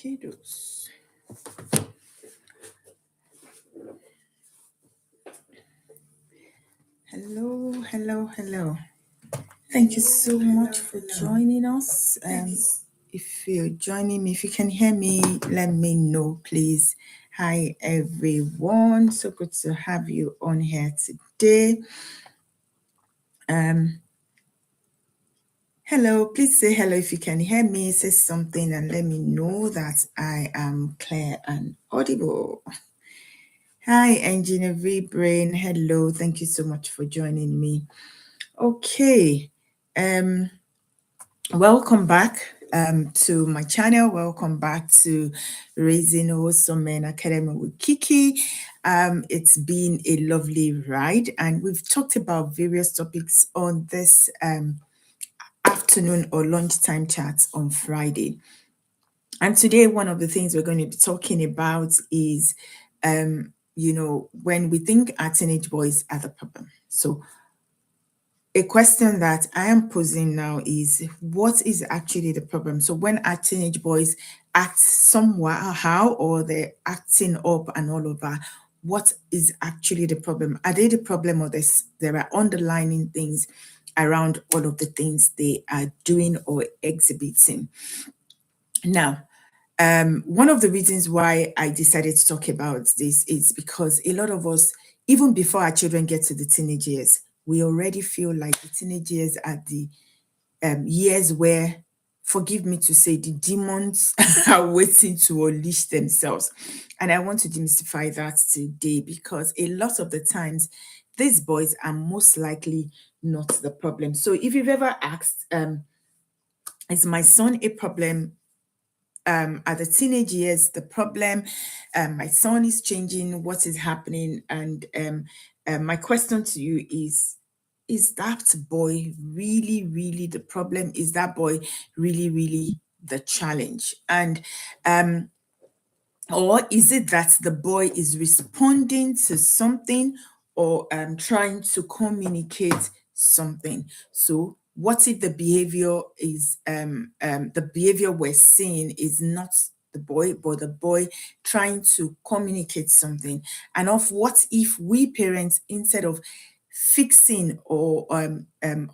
kiddos. Hello. Thank you so much for joining us. If you're joining me, if you can hear me, let me know, please. Hi, everyone. So good to have you on here today. Hello, please say hello if you can hear me. Say something and let me know that I am clear and audible. Hi, Engineer V Brain. Hello, thank you so much for joining me. Okay, welcome back to my channel. Welcome back to Raising Awesome Men Academy with Kiki. It's been a lovely ride, and we've talked about various topics on this afternoon or lunchtime chats on Friday. And today, one of the things we're going to be talking about is, when we think our teenage boys are the problem. So a question that I am posing now is, what is actually the problem? So when our teenage boys act somehow or they're acting up and all over, what is actually the problem? Are they the problem, or there are underlying things around all of the things they are doing or exhibiting? Now, one of the reasons why I decided to talk about this is because a lot of us, even before our children get to the teenage years, we already feel like the teenage years are the years where, forgive me to say, the demons are waiting to unleash themselves. And I want to demystify that today, because a lot of the times, these boys are most likely not the problem. So if you've ever asked, is my son a problem? At the teenage years, the problem, my son is changing, what is happening? And my question to you is that boy really, really the problem? Is that boy really, really the challenge? And or is it that the boy is responding to something, or trying to communicate something? So what if the behavior is the behavior we're seeing is not the boy, but the boy trying to communicate something? And of what if we parents, instead of fixing or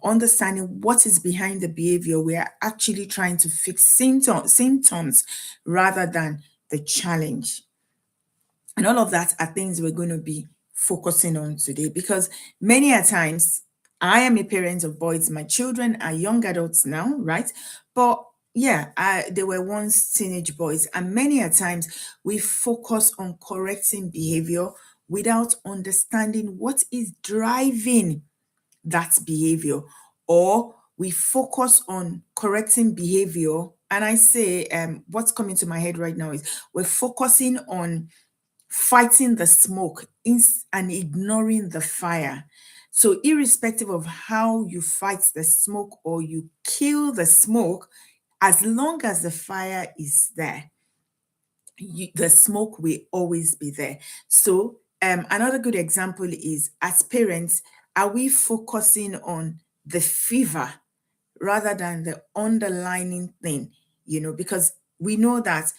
understanding what is behind the behavior, we are actually trying to fix symptoms rather than the challenge? And all of that are things we're going to be focusing on today, because many a times I am a parent of boys. My children are young adults now, right? But yeah, they were once teenage boys. And many a times we focus on correcting behavior without understanding what is driving that behavior, or we focus on correcting behavior. And I say, what's coming to my head right now is we're focusing on fighting the smoke and ignoring the fire. So irrespective of how you fight the smoke or you kill the smoke, as long as the fire is there, the smoke will always be there. So another good example is, as parents, are we focusing on the fever rather than the underlying thing? Because we know that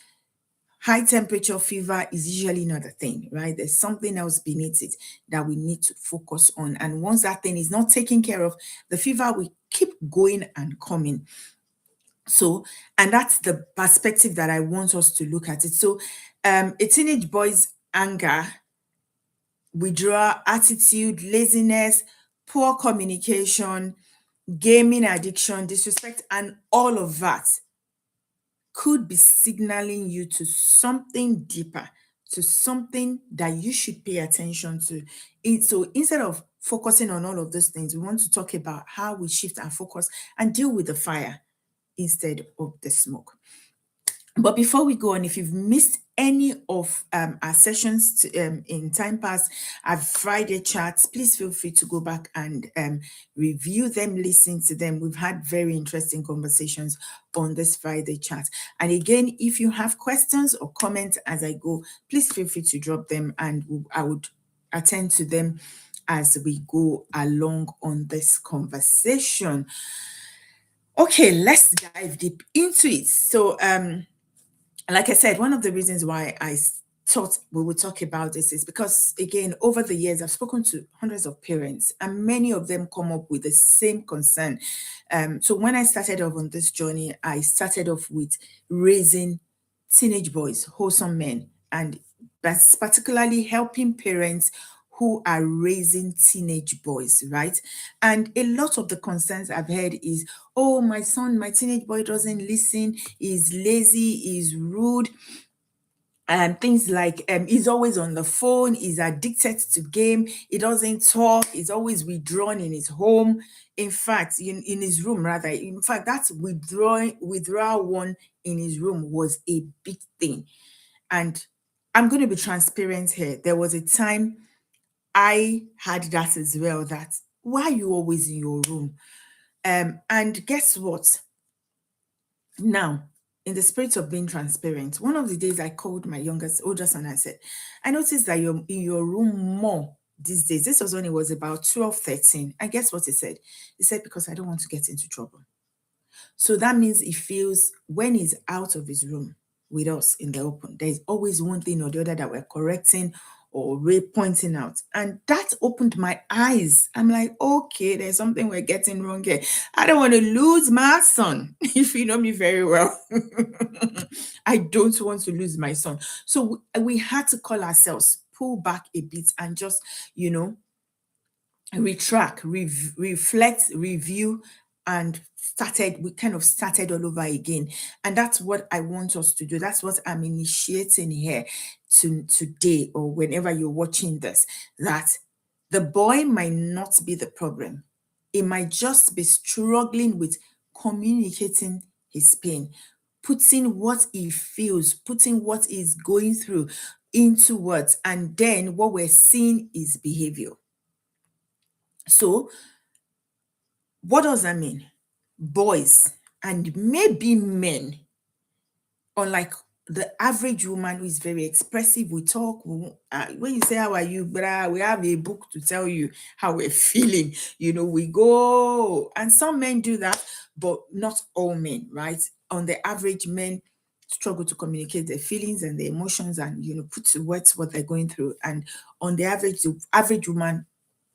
high temperature fever is usually not a thing, right? There's something else beneath it that we need to focus on. And once that thing is not taken care of, the fever will keep going and coming. So, and that's the perspective that I want us to look at it. So, a teenage boy's anger, withdrawal, attitude, laziness, poor communication, gaming addiction, disrespect, and all of that could be signaling you to something deeper, to something that you should pay attention to. So instead of focusing on all of those things, we want to talk about how we shift our focus and deal with the fire instead of the smoke. But before we go on, if you've missed any of our sessions in time past, our Friday chats, please feel free to go back and review them, listen to them. We've had very interesting conversations on this Friday chat. And again, if you have questions or comments as I go, please feel free to drop them, and I would attend to them as we go along on this conversation. Okay, let's dive deep into it. So like I said, one of the reasons why thought we would talk about this is because, again, over the years, I've spoken to hundreds of parents, and many of them come up with the same concern. So when I started off on this journey, I started off with raising teenage boys, wholesome men, and that's particularly helping parents who are raising teenage boys, right? And a lot of the concerns I've heard is, oh, my son, my teenage boy doesn't listen, he's lazy, he's rude, and things like he's always on the phone, he's addicted to game, he doesn't talk, he's always withdrawn in his home. In fact, in his room rather. In fact, that's withdrawal one in his room was a big thing. And I'm going to be transparent here. There was a time I had that as well. That why are you always in your room? And guess what? Now, in the spirit of being transparent, one of the days I called my older son. I said, I noticed that you're in your room more these days. This was when he was about 12, 13. And guess what he said? He said, because I don't want to get into trouble. So that means he feels when he's out of his room with us in the open, there's always one thing or the other that we're correcting or pointing out. And that opened my eyes. I'm like, okay, there's something we're getting wrong here. I don't want to lose my son. If you know me very well, I don't want to lose my son. So we had to call ourselves, pull back a bit, and just, retract, reflect, review, and we kind of started all over again. And that's what I want us to do. That's what I'm initiating here today, or whenever you're watching this, that the boy might not be the problem. It might just be struggling with communicating his pain, putting what he feels, putting what he's going through into words. And then what we're seeing is behavior. So what does that mean? Boys and maybe men, unlike the average woman who is very expressive, we talk. When you say, how are you, brah, we have a book to tell you how we're feeling. We go. And some men do that, but not all men, right? On the average, men struggle to communicate their feelings and their emotions and, put to words what they're going through. And on the average woman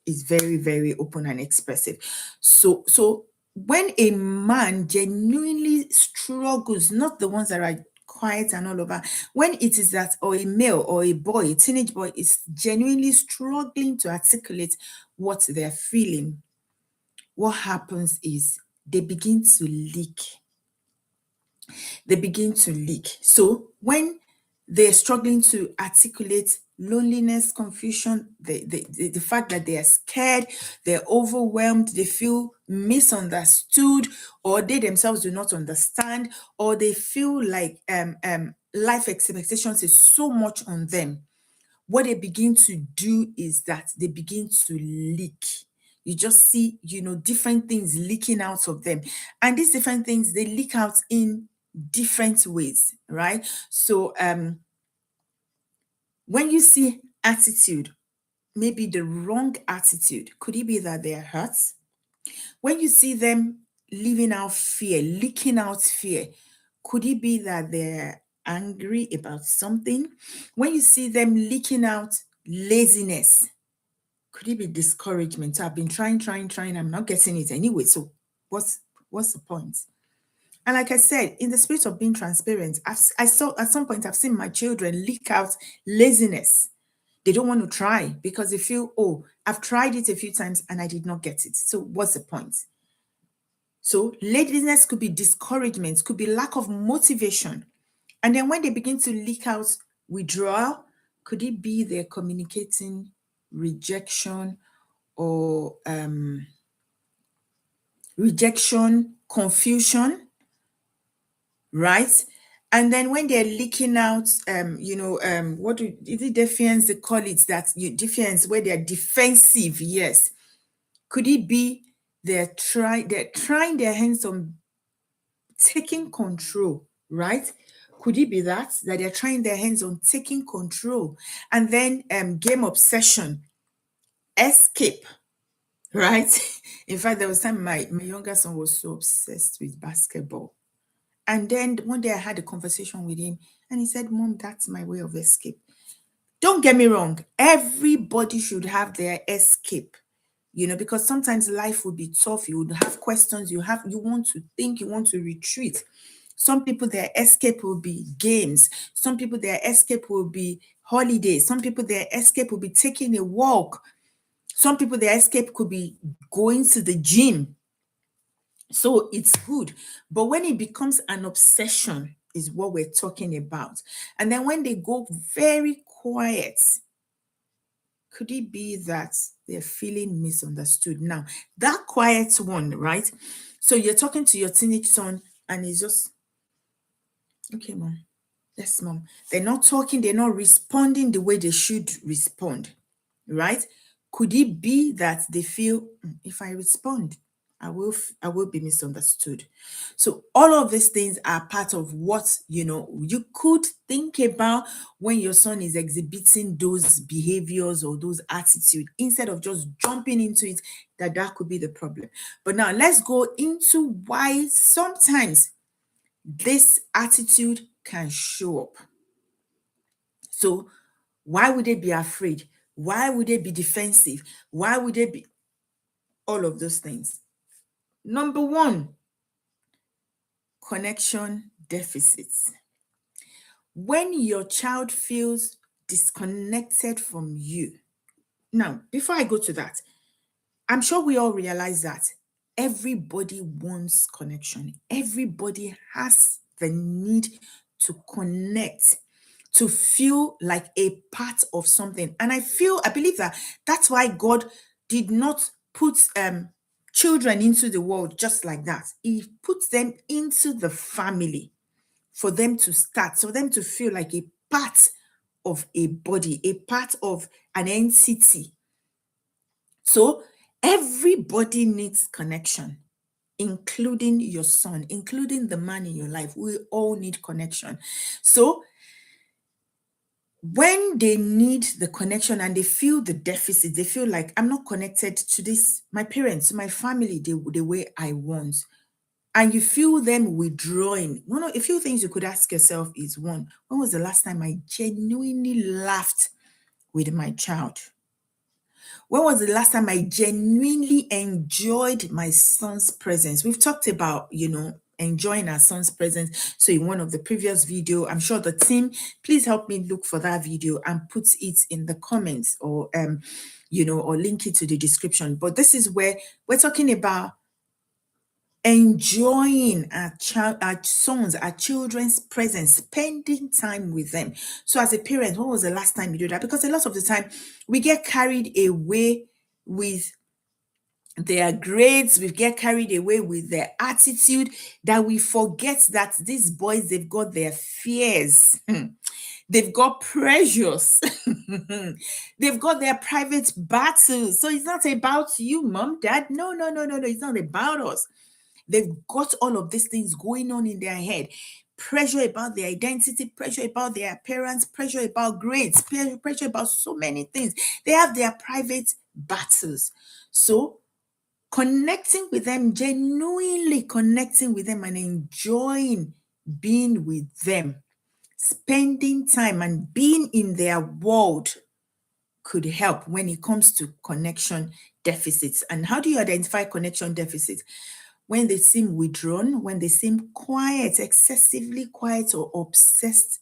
is very, very open and expressive. So when a man genuinely struggles, not the ones that are quiet and all over, when it is that, or a male or a boy, a teenage boy, is genuinely struggling to articulate what they're feeling, what happens is they begin to leak. So when they're struggling to articulate loneliness, confusion, the fact that they are scared, they're overwhelmed, they feel misunderstood, or they themselves do not understand, or they feel like life expectations is so much on them, what they begin to do is that they begin to leak. You just see, different things leaking out of them. And these different things, they leak out in different ways, right? So when you see attitude, maybe the wrong attitude, could it be that they are hurt? When you see them leaking out fear, could it be that they're angry about something? When you see them leaking out laziness, could it be discouragement? So I've been trying, I'm not getting it anyway. So what's the point? And like I said, in the spirit of being transparent, I saw at some point I've seen my children leak out laziness. They don't want to try because they feel, oh, I've tried it a few times and I did not get it. So what's the point? So laziness could be discouragement, could be lack of motivation. And then when they begin to leak out withdrawal, could it be they're communicating rejection or confusion, right? And then when they're leaking out, what is it defiance? They call it that defiance, where they're defensive. Yes, could it be they're trying their hands on taking control, right? Could it be that they're trying their hands on taking control? And then game obsession, escape, right? In fact, there was time my younger son was so obsessed with basketball. And then one day I had a conversation with him and he said, Mom, that's my way of escape. Don't get me wrong. Everybody should have their escape, because sometimes life will be tough. You would have questions. You want to think, you want to retreat. Some people, their escape will be games. Some people, their escape will be holidays. Some people, their escape will be taking a walk. Some people, their escape could be going to the gym. So it's good. But when it becomes an obsession, is what we're talking about. And then when they go very quiet, could it be that they're feeling misunderstood? Now, that quiet one, right? So you're talking to your teenage son and he's just, okay, Mom. Yes, Mom. They're not talking, they're not responding the way they should respond, right? Could it be that they feel, if I respond, I will be misunderstood. So all of these things are part of what you could think about when your son is exhibiting those behaviors or those attitudes, instead of just jumping into it, that could be the problem. But now let's go into why sometimes this attitude can show up. So why would they be afraid? Why would they be defensive? Why would they be all of those things? Number one, connection deficits. When your child feels disconnected from you. Now, before I go to that, I'm sure we all realize that everybody wants connection. Everybody has the need to connect, to feel like a part of something. And I believe that that's why God did not put children into the world just like that. He puts them into the family for them to start, so them to feel like a part of a body, a part of an entity. So everybody needs connection, including your son, including the man in your life. We all need connection. So when they need the connection and they feel the deficit, they feel like I'm not connected to this, my parents, my family, the way I want. And you feel them withdrawing. One of a few things you could ask yourself is, one, when was the last time I genuinely laughed with my child? When was the last time I genuinely enjoyed my son's presence? We've talked about, enjoying our son's presence. So in one of the previous video, I'm sure the team, please help me look for that video and put it in the comments, or or link it to the description. But this is where we're talking about enjoying our sons, our children's presence, spending time with them. So as a parent, when was the last time you do that? Because a lot of the time we get carried away with their grades, we get carried away with their attitude, that we forget that these boys, they've got their fears. They've got pressures. They've got their private battles. So it's not about you, Mom, Dad. No. It's not about us. They've got all of these things going on in their head. Pressure about their identity, pressure about their appearance, pressure about grades, pressure about so many things. They have their private battles. So connecting with them, genuinely connecting with them and enjoying being with them, spending time and being in their world could help when it comes to connection deficits. And how do you identify connection deficits? When they seem withdrawn, when they seem quiet, excessively quiet, or obsessed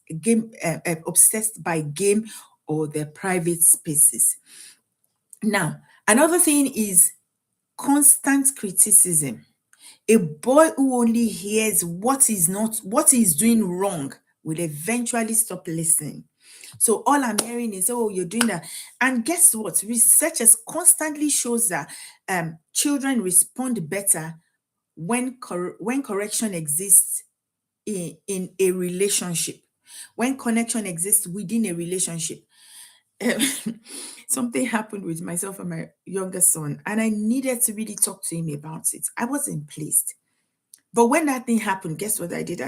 by game or their private spaces. Now, another thing is constant criticism. A boy who only hears what is doing wrong will eventually stop listening. So all I'm hearing is, oh, you're doing that. And guess what? Researchers constantly shows that children respond better when correction exists in a relationship, when connection exists within a relationship. Something happened with myself and my younger son, and I needed to really talk to him about it. I wasn't pleased. But when that thing happened, guess what I did?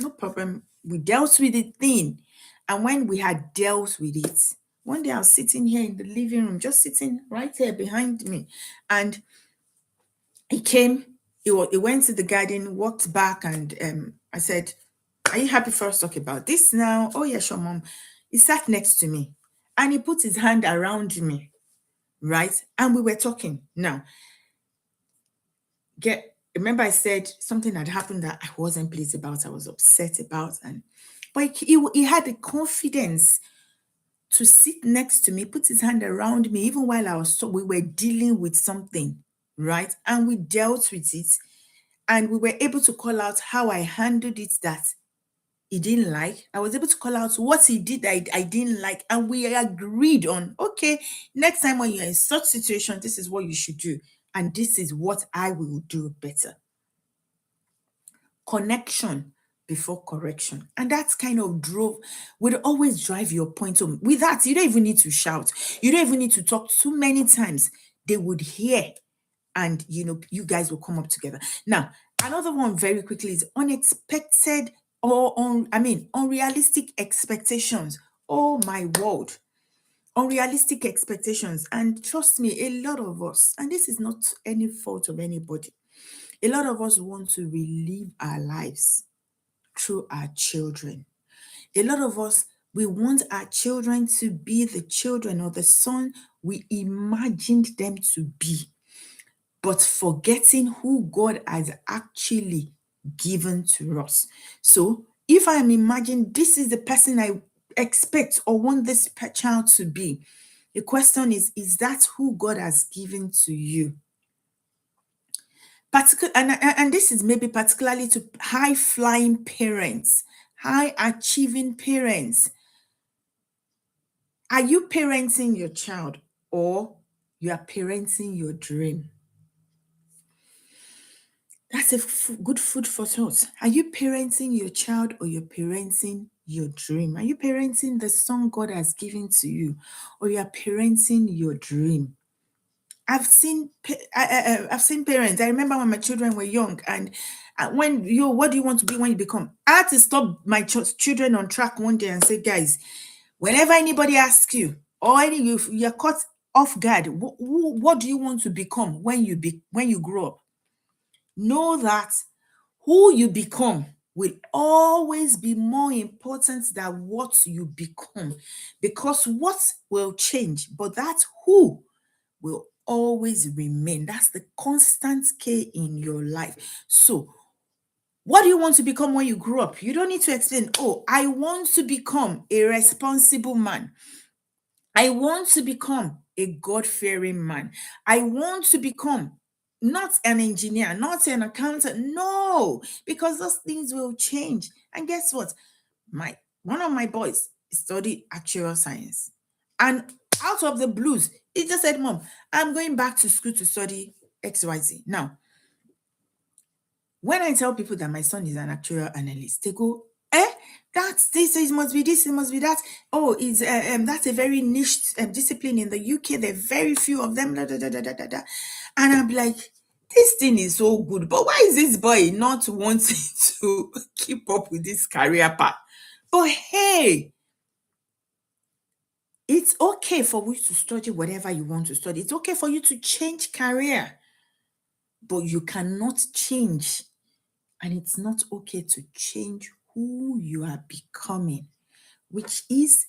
No problem. We dealt with the thing. And when we had dealt with it, one day I was sitting here in the living room, just sitting right here behind me. And he came he went to the garden, walked back, and I said, "Are you happy for us to talk about this now?" "Oh, yeah, sure, mom." He sat next to me and he put his hand around me, right? And we were talking. Now, remember I said something had happened that I wasn't pleased about, I was upset about, but he had the confidence to sit next to me, put his hand around me, even while we were dealing with something, right? And we dealt with it, and we were able to call out how I handled it that he didn't like. I was able to call out what he did that I didn't like, and we agreed on, okay, next time when you're in such situation, this is what you should do, and this is what I will do better. Connection before correction. And that kind of would always drive your point home. With that, you don't even need to shout. You don't even need to talk too many times. They would hear, and you guys will come up together. Now, another one very quickly is unexpected or unrealistic expectations. Oh my word. Unrealistic expectations. And trust me, a lot of us, and this is not any fault of anybody, a lot of us want to relive our lives through our children. A lot of us, we want our children to be the children or the son we imagined them to be, but forgetting who God has actually given to us. So if I am imagining this is the person I expect or want this child to be, the question is that who God has given to you? And this is maybe particularly to high-flying parents, high-achieving parents. Are you parenting your child, or you are parenting your dream? That's good food for thought. Are you parenting your child, or you're parenting your dream? Are you parenting the son God has given to you, or you are parenting your dream? I've seen parents. I remember when my children were young, and what do you want to be when you become? I had to stop my children on track one day and say, guys, whenever anybody asks you, or you're caught off guard, what do you want to become when you grow up? Know that who you become will always be more important than what you become, because what will change, but that who will always remain. That's the constant K in your life. So, what do you want to become when you grow up? You don't need to explain, oh, I want to become a responsible man. I want to become a God-fearing man. I want to become not an engineer, not an accountant. No, because those things will change. And guess what? One of my boys studied actuarial science. And out of the blues, he just said, Mom, I'm going back to school to study XYZ. Now, when I tell people that my son is an actuarial analyst, they go, that's this, it must be this, it must be that. Oh, that's a very niche discipline in the UK. There are very few of them. Da, da, da, da, da, da, da. And I'm like, this thing is so good, but why is this boy not wanting to keep up with this career path? But hey, it's okay for you to study whatever you want to study. It's okay for you to change career, but you cannot change, and it's not okay to change who you are becoming, which is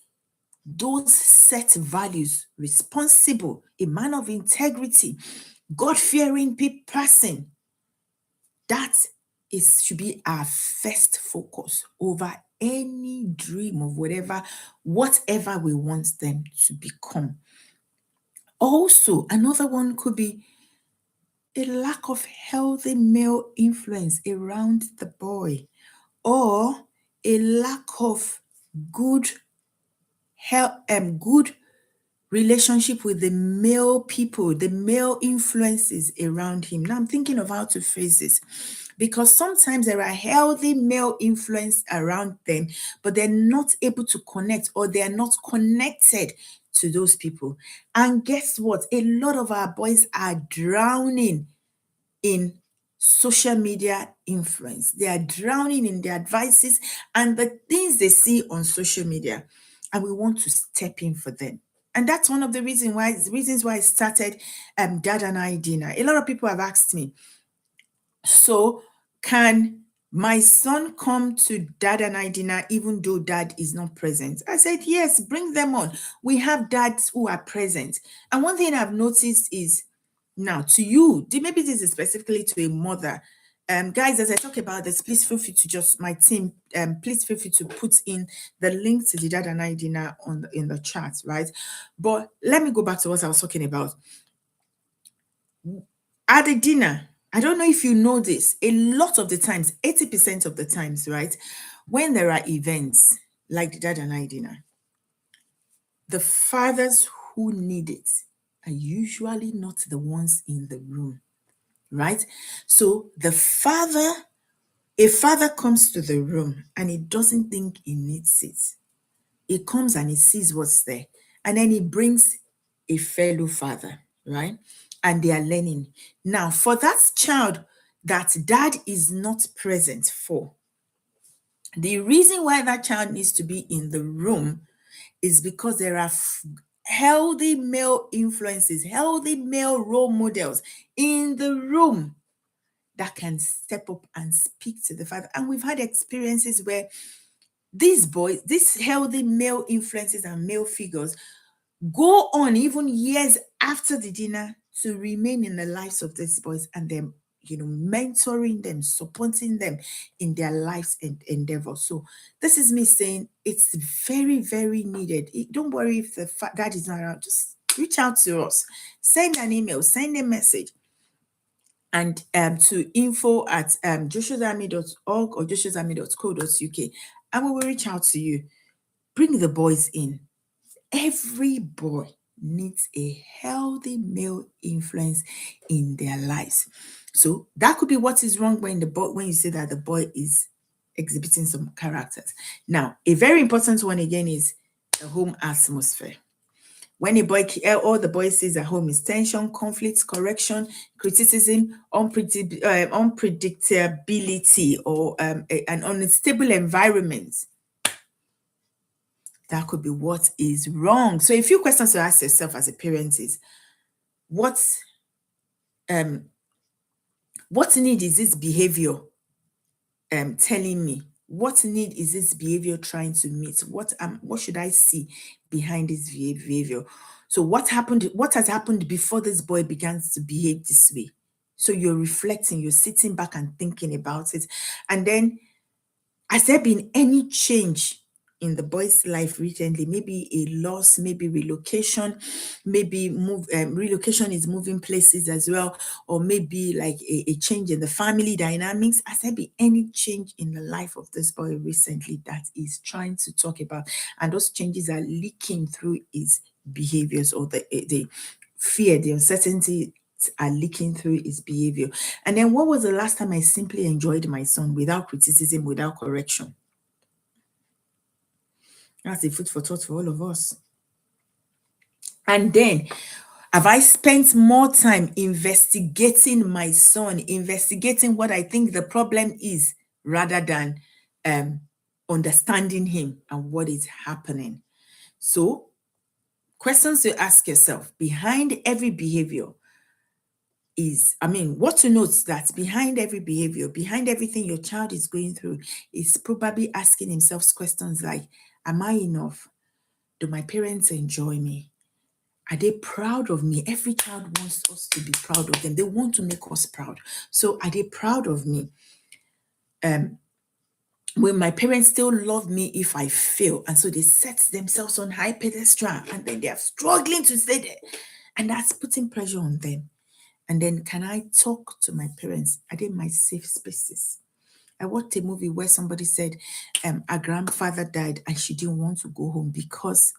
those set values: responsible, a man of integrity, God-fearing person. That should be our first focus over any dream of whatever we want them to become. Also, another one could be a lack of healthy male influence around the boy, or a lack of good good relationship with the male people, the male influences around him. Now I'm thinking of how to phrase this, because sometimes there are healthy male influence around them, but they're not able to connect, or they are not connected to those people. And guess what? A lot of our boys are drowning in social media influence. They are drowning in their advices and the things they see on social media, and we want to step in for them. And that's one of the reasons why I started Dad and I Dinner. A lot of people have asked me, So can my son come to dad and I dinner even though dad is not present? I said, yes, bring them on. We have dads who are present. And one thing I've noticed is now to you, maybe this is specifically to a mother. Guys, as I talk about this, please feel free to just my team, please feel free to put in the link to the dad and I dinner in the chat, right? But let me go back to what I was talking about. At the dinner, I don't know if you know this, a lot of the times, 80% of the times, right, when there are events like the dad and I dinner, the fathers who need it are usually not the ones in the room, right? So a father comes to the room and he doesn't think he needs it. He comes and he sees what's there. And then he brings a fellow father, right? And they are learning. Now, for that child that dad is not present for, the reason why that child needs to be in the room is because there are healthy male influences, healthy male role models in the room that can step up and speak to the father. And we've had experiences where these boys, these healthy male influences and male figures go on even years after the dinner to remain in the lives of these boys and them, mentoring them, supporting them in their lives and endeavor. So this is me saying it's very, very needed. Don't worry if the dad is not around, just reach out to us, send an email, send a message, and to info@, joshuaarmy.org or joshuaarmy.co.uk, and we will reach out to you. Bring the boys in. Every boy needs a healthy male influence in their lives. So that could be what is wrong when you say that the boy is exhibiting some characters. Now, a very important one again is the home atmosphere. When all the boy sees at home is tension, conflict, correction, criticism, unpredictability, or an unstable environment, that could be what is wrong. So a few questions to ask yourself as a parent is, what need is this behavior telling me? What need is this behavior trying to meet? What should I see behind this behavior? So what has happened before this boy began to behave this way? So you're reflecting, you're sitting back and thinking about it. And then, has there been any change in the boy's life recently? Maybe a loss, maybe relocation, maybe relocation is moving places as well, or maybe like a change in the family dynamics. Has there been any change in the life of this boy recently that he's trying to talk about? And those changes are leaking through his behaviors, or the fear, the uncertainty are leaking through his behavior. And then, what was the last time I simply enjoyed my son without criticism, without correction? That's a food for thought for all of us. And then, have I spent more time investigating my son, investigating what I think the problem is, rather than understanding him and what is happening? So, questions to ask yourself behind every behavior what to note that behind every behavior, behind everything your child is going through, is probably asking himself questions like, am I enough? Do my parents enjoy me? Are they proud of me? Every child wants us to be proud of them. They want to make us proud. So are they proud of me? Will my parents still love me if I fail? And so they set themselves on high pedestal, and then they are struggling to stay there. And that's putting pressure on them. And then, can I talk to my parents? Are they my safe spaces? I watched a movie where somebody said her grandfather died and she didn't want to go home because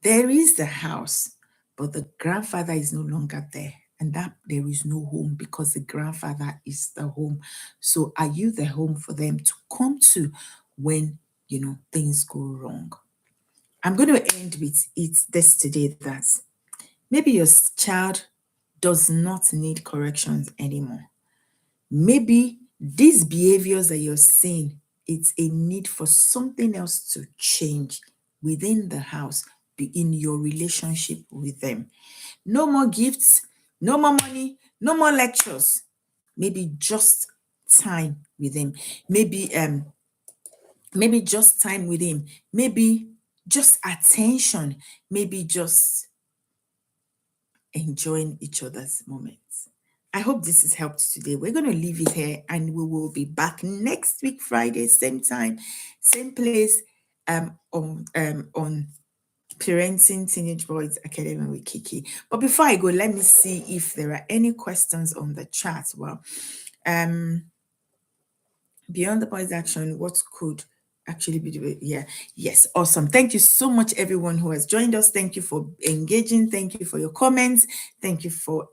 there is the house, but the grandfather is no longer there. And that there is no home because the grandfather is the home. So are you the home for them to come to when, things go wrong? I'm going to end with this today, that maybe your child does not need corrections anymore. Maybe these behaviors that you're seeing, it's a need for something else to change within the house, be in your relationship with them. No more gifts, no more money, no more lectures. maybe just time with him, maybe just time with him, maybe just attention, maybe just enjoying each other's moments. I hope this has helped today. We're going to leave it here and we will be back next week, Friday, same time, same place, on Parenting Teenage Boys Academy with Kiki. But before I go, let me see if there are any questions on the chat. Well, beyond the boys action, what could actually be the yes, awesome. Thank you so much, everyone who has joined us. Thank you for engaging. Thank you for your comments. Thank you for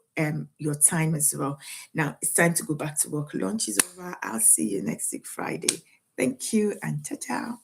your time as well. Now it's time to go back to work. Lunch is over. I'll see you next week, Friday. Thank you and ta-ta.